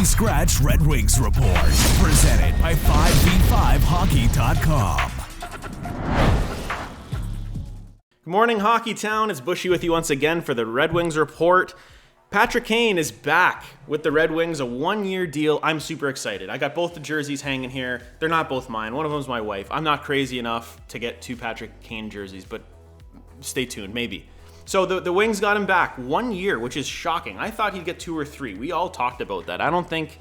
Healthy Scratch Red Wings Report, presented by 5v5hockey.com. Good morning, Hockey Town. It's Buschy with you once again for the Red Wings Report. Patrick Kane is back with the Red Wings, a one-year deal. I'm super excited. I got both the jerseys hanging here. They're not both mine. One of them's my wife. I'm not crazy enough to get two Patrick Kane jerseys, but stay tuned, maybe. So the Wings got him back 1 year, which is shocking. I thought he'd get 2 or 3. We all talked about that. I don't think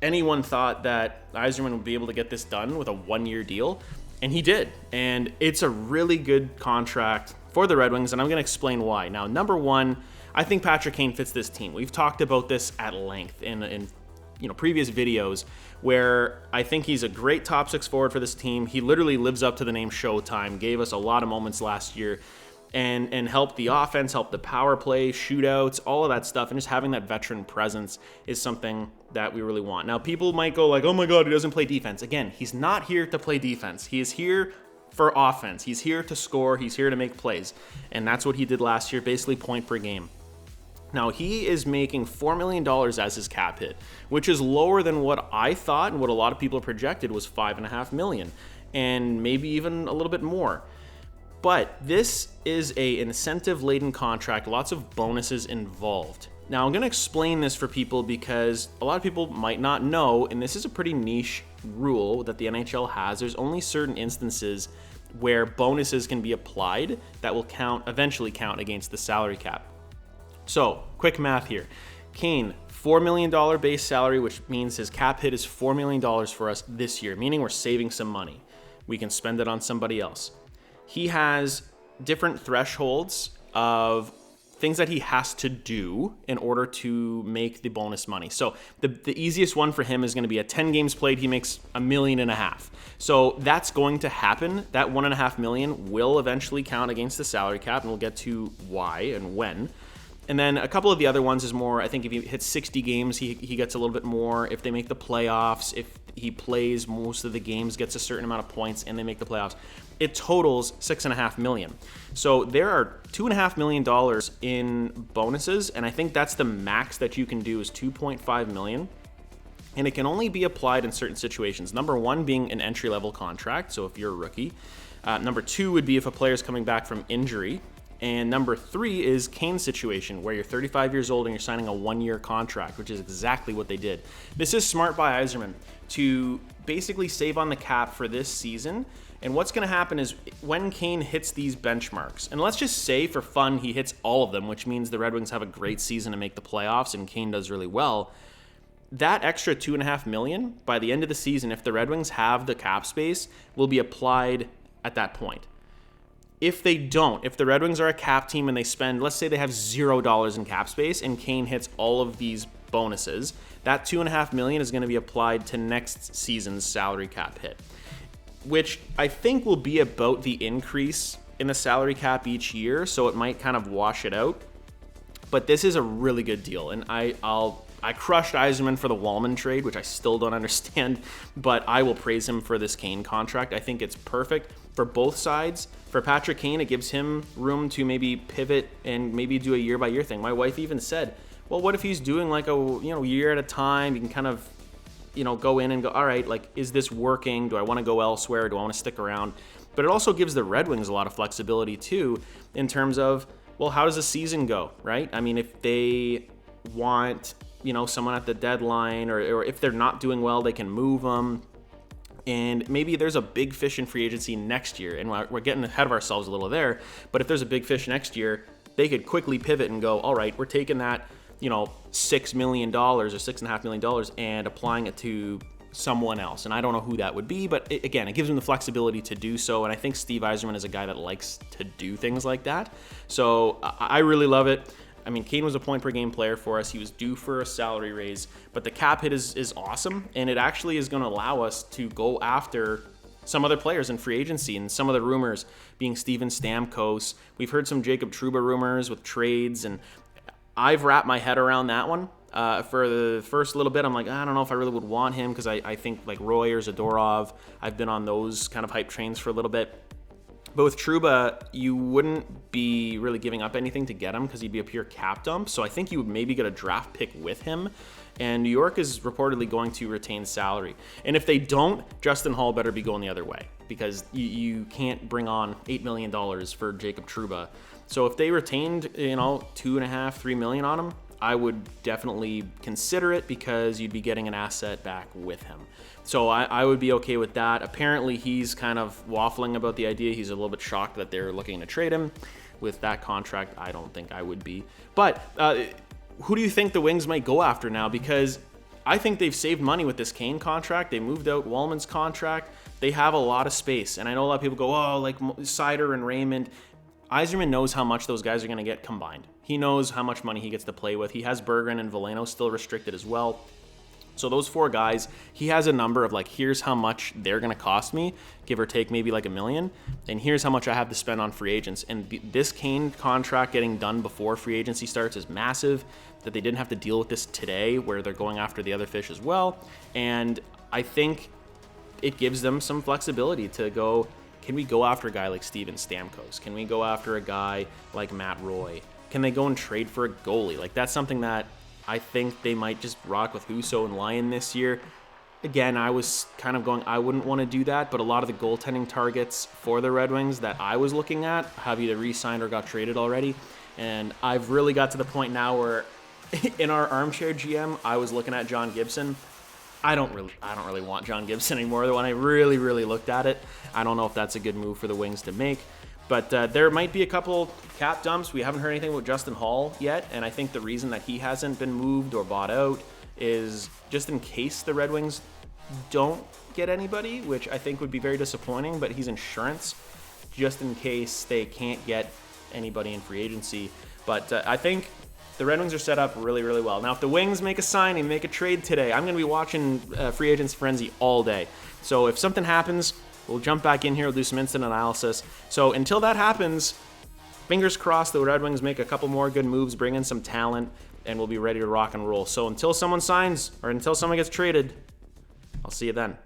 anyone thought that Yzerman would be able to get this done with a 1-year deal, and he did. And it's a really good contract for the Red Wings, and I'm going to explain why. Now, number one, I think Patrick Kane fits this team. We've talked about this at length in previous videos, where I think he's a great top 6 forward for this team. He literally lives up to the name Showtime, gave us a lot of moments last year, and help the offense, help the power play, shootouts, all of that stuff. And just having that veteran presence is something that we really want. Now, people might go like, oh my God, he doesn't play defense. Again, he's not here to play defense. He is here for offense. He's here to score. He's here to make plays. And that's what he did last year, basically point per game. Now, he is making $4 million as his cap hit, which is lower than what I thought and what a lot of people projected was $5.5 million, and maybe even a little bit more. But this is a incentive-laden contract, lots of bonuses involved. Now, I'm going to explain this for people because a lot of people might not know, and this is a pretty niche rule that the NHL has. There's only certain instances where bonuses can be applied that will eventually count against the salary cap. So, quick math here. Kane, $4 million base salary, which means his cap hit is $4 million for us this year, meaning we're saving some money. We can spend it on somebody else. He has different thresholds of things that he has to do in order to make the bonus money. So the easiest one for him is going to be at 10 games played, he makes $1.5 million. So that's going to happen. That $1.5 million will eventually count against the salary cap, and we'll get to why and when. And then a couple of the other ones is more, I think if he hits 60 games, he gets a little bit more. If they make the playoffs, if he plays most of the games, gets a certain amount of points, and they make the playoffs, it totals $6.5 million. So there are $2.5 million in bonuses, and I think that's the max that you can do is $2.5 million. And it can only be applied in certain situations. Number one being an entry-level contract, so if you're a rookie. Number two would be if a player's coming back from injury. And number 3 is Kane's situation, where you're 35 years old and you're signing a 1-year contract, which is exactly what they did. This is smart by Yzerman to basically save on the cap for this season. And what's going to happen is when Kane hits these benchmarks, and let's just say for fun he hits all of them, which means the Red Wings have a great season to make the playoffs and Kane does really well, that extra $2.5 million by the end of the season, if the Red Wings have the cap space, will be applied at that point. If they don't, if the Red Wings are a cap team and they spend, let's say they have $0 in cap space and Kane hits all of these bonuses, that $2.5 million is going to be applied to next season's salary cap hit, which I think will be about the increase in the salary cap each year, so it might kind of wash it out. But this is a really good deal, and I crushed Yzerman for the Wallman trade, which I still don't understand, but I will praise him for this Kane contract. I think it's perfect for both sides. For Patrick Kane, it gives him room to maybe pivot and maybe do a year-by-year thing. My wife even said, well, what if he's doing like a year at a time? You can kind of go in and go, all right, like, is this working? Do I want to go elsewhere? Do I want to stick around? But it also gives the Red Wings a lot of flexibility too in terms of, well, how does the season go, right? I mean, if they want someone at the deadline, or if they're not doing well, they can move them. And maybe there's a big fish in free agency next year, and we're getting ahead of ourselves a little there. But if there's a big fish next year, they could quickly pivot and go, all right, we're taking that, $6 million or $6.5 million and applying it to someone else. And I don't know who that would be, but it gives them the flexibility to do so. And I think Steve Yzerman is a guy that likes to do things like that. So I really love it. I mean, Kane was a point-per-game player for us. He was due for a salary raise, but the cap hit is awesome, and it actually is going to allow us to go after some other players in free agency, and some of the rumors being Steven Stamkos. We've heard some Jacob Trouba rumors with trades, and I've wrapped my head around that one. For the first little bit, I'm like, I don't know if I really would want him, because I think like Roy or Zadorov, I've been on those kind of hype trains for a little bit. But with Trouba, you wouldn't be really giving up anything to get him because he'd be a pure cap dump. So I think you would maybe get a draft pick with him. And New York is reportedly going to retain salary. And if they don't, Justin Hall better be going the other way because you can't bring on $8 million for Jacob Trouba. So if they retained, $2.5, $3 million on him, I would definitely consider it because you'd be getting an asset back with him. So I would be okay with that. Apparently, he's kind of waffling about the idea. He's a little bit shocked that they're looking to trade him. With that contract, I don't think I would be. But who do you think the Wings might go after now? Because I think they've saved money with this Kane contract. They moved out Wallman's contract. They have a lot of space. And I know a lot of people go, oh, like Seider and Raymond. Yzerman knows how much those guys are going to get combined. He knows how much money he gets to play with. He has Berggren and Veleno still restricted as well. So those 4 guys, he has a number of here's how much they're going to cost me, give or take maybe $1 million, and here's how much I have to spend on free agents. And this Kane contract getting done before free agency starts is massive, that they didn't have to deal with this today where they're going after the other fish as well. And I think it gives them some flexibility to go, can we go after a guy like Steven Stamkos? Can we go after a guy like Matt Roy? Can they go and trade for a goalie? That's something that I think they might just rock with Husso and Lyon this year. Again, I was kind of going, I wouldn't want to do that, but a lot of the goaltending targets for the Red Wings that I was looking at have either re-signed or got traded already. And I've really got to the point now where in our armchair GM, I was looking at John Gibson. I don't really want John Gibson anymore. When I really, really looked at it, I don't know if that's a good move for the Wings to make. But there might be a couple cap dumps. We haven't heard anything about Justin Hall yet, and I think the reason that he hasn't been moved or bought out is just in case the Red Wings don't get anybody, which I think would be very disappointing, but he's insurance just in case they can't get anybody in free agency. But I think the Red Wings are set up really, really well. Now, if the Wings make a signing, make a trade today, I'm going to be watching Free Agents Frenzy all day. So if something happens, we'll jump back in here, we'll do some instant analysis. So until that happens, fingers crossed the Red Wings make a couple more good moves, bring in some talent, and we'll be ready to rock and roll. So until someone signs or until someone gets traded, I'll see you then.